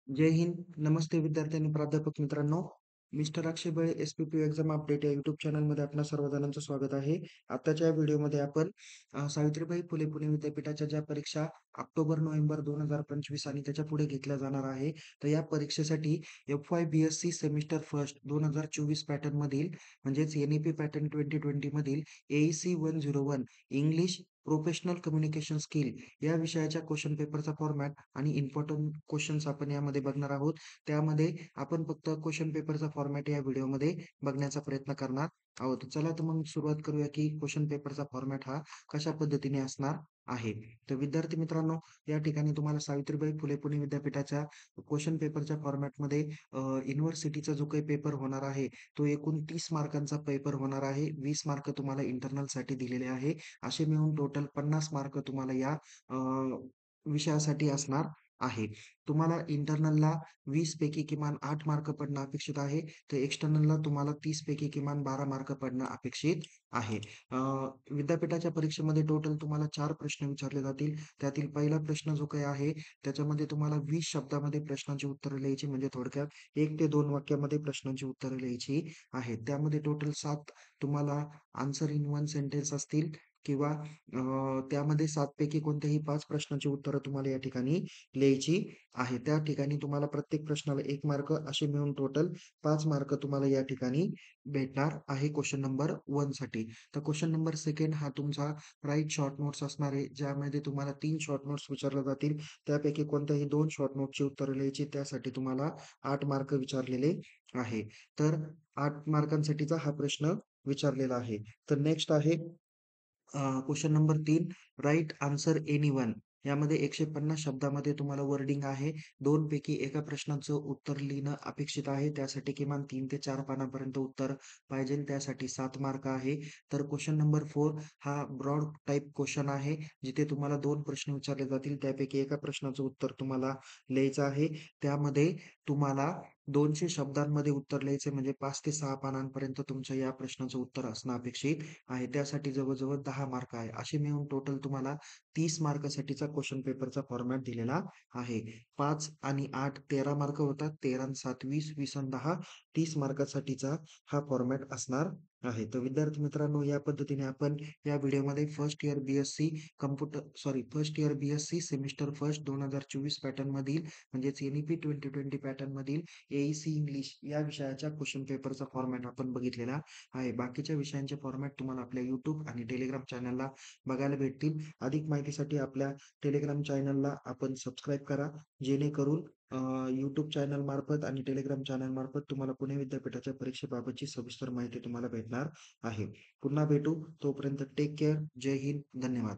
जय हिंद. नमस्ते विद्यार्थी आणि प्राध्यापक मित्रांनो. मिस्टर अक्षय बळे एस-पी-पी एक्झाम अपडेट या यूट्यूब चॅनलमध्ये आपणा सर्व जणांचं स्वागत आहे. आताच्या या व्हिडिओमध्ये आपण सावित्रीबाई फुले पुणे विद्यापीठाच्या ज्या परीक्षा ऑक्टोबर-नोव्हेंबर 2025 आणि त्याच्या पुढे घेतल्या जाणार आहे. तर या परीक्षेसाठी एफ-वाय बी-एससी सेमिस्टर फर्स्ट 2024 पॅटर्नमधील म्हणजेच एन-ई-पी पॅटर्न 2020 मधील ए-ई-सी 101 इंग्लिश प्रोफेशनल कम्युनिकेशन स्किल या विषयाच्या क्वेश्चन पेपरचा फॉर्मॅट आणि इम्पोर्टंट क्वेश्चन्स आपण यामध्ये बघणार आहोत. त्यामध्ये आपण फक्त क्वेश्चन पेपरचा फॉर्मॅट या व्हिडिओमध्ये बघण्याचा प्रयत्न करणार आहोत. चला तर मग सुरुवात करूया की क्वेश्चन पेपरचा फॉर्मॅट हा कशा पद्धतीने असणार आहे. तर विद्यार्थी मित्रांनो, या ठिकाणी तुम्हाला सावित्रीबाई फुले पुणे विद्यापीठाच्या क्वेश्चन पेपरच्या फॉर्मॅटमध्ये युनिव्हर्सिटीचा जो काही पेपर होणार आहे, तो एकूण 30 मार्कांचा पेपर होणार आहे. 20 मार्क तुम्हाला इंटरनलसाठी दिलेले आहे. असे मिळून टोटल 50 मार्क तुम्हाला या विषयासाठी असणार आहे. तुम्हाला इंटरनलला 20 पैकी किमान 8 मार्क पडणं अपेक्षित आहे. तर एक्स्टर्नलला तुम्हाला 30 पैकी किमान 12 मार्क पडणं अपेक्षित आहे. विद्यापीठाच्या परीक्षेमध्ये टोटल तुम्हाला 4 प्रश्न विचारले जातील. त्यातील पहिला प्रश्न जो काही आहे, त्याच्यामध्ये तुम्हाला 20 शब्दामध्ये प्रश्नांची उत्तरं लिहायची म्हणजे थोडक्यात 1 ते 2 वाक्यामध्ये प्रश्नांची उत्तरं लिहायची आहेत. त्यामध्ये टोटल 7 तुम्हाला आन्सर इन वन सेंटेन्स असतील किंवा त्यामध्ये 7 पैकी कोणत्याही 5 प्रश्नांची उत्तरं तुम्हाला या ठिकाणी लिहायची आहे. त्या ठिकाणी तुम्हाला प्रत्येक प्रश्नाला 1 मार्क असे मिळून टोटल 5 मार्क तुम्हाला या ठिकाणी भेटणार आहे क्वेशन नंबर 1 साठी. तर क्वेशन नंबर 2 हा तुमचा राइट शॉर्ट नोट्स असणार आहे, ज्यामध्ये तुम्हाला 3 शॉर्ट नोट्स विचारले जातील. त्यापैकी कोणत्याही 2 शॉर्ट नोटची उत्तरं लिहायची. त्यासाठी तुम्हाला 8 मार्क विचारलेले आहे. तर 8 मार्कांसाठीचा हा प्रश्न विचारलेला आहे. तर नेक्स्ट आहे question number 3, right answer anyone. यामध्ये 150 शब्दामध्ये तुम्हाला वर्डिंग आहे. 2 पैकी एका प्रश्नाचं उत्तर लिहिणं अपेक्षित आहे. त्यासाठी किमान 3 ते 4 पानापर्यंत उत्तर पाहिजे. त्यासाठी 7 मार्क आहे. तर क्वेशन नंबर 4 हा ब्रॉड टाइप क्वेशन आहे. जिथे तुम्हाला 2 प्रश्न विचारले जातील. त्यापैकी एका प्रश्नाचं उत्तर तुम्हाला लिहायचं आहे. त्यामध्ये तुम्हाला 200 शब्दांमध्ये उत्तर लिहायचे म्हणजे 5 ते 6 पानांपर्यंत तुमच्या या प्रश्नाचं उत्तर असणं अपेक्षित आहे. त्यासाठी जवळ-जवळ 10 मार्क आहे. असे मिळून टोटल तुम्हाला 30 मार्कासाठीचा क्वेशन पेपरचा फॉर्मॅट दिलेला आहे. 5 आणि 8 13 मार्क होतात. 13 आणि 7 20, 20 आणि 10 30 मार्कासाठीचा हा फॉर्मॅट असणार आहे. तर विद्यार्थी मित्रांनो, या पद्धतीने आपण या व्हिडिओमध्ये फर्स्ट इयर बी सेमिस्टर फर्स्ट 2024 पॅटर्नमधील म्हणजेच एन-ई-पी 2020 पॅटर्नमधील ए-ई-सी इंग्लिश या विषयाच्या क्वेशन पेपरचा फॉर्मॅट आपण बघितलेला आहे. बाकीच्या विषयांचे फॉर्मॅट तुम्हाला आपल्या YouTube आणि Telegram चॅनलला बघायला भेटतील. अधिक माहितीसाठी आपल्या Telegram चॅनलला आपण सबस्क्राईब करा. जेणेकरून YouTube चॅनल मार्फत आणि Telegram चॅनल मार्फत तुम्हाला पुणे विद्यापीठाच्या परीक्षेबाबतची सविस्तर माहिती तुम्हाला भेटणार आहे. पुन्हा भेटू. तोपर्यंत टेक केअर. जय हिंद. धन्यवाद.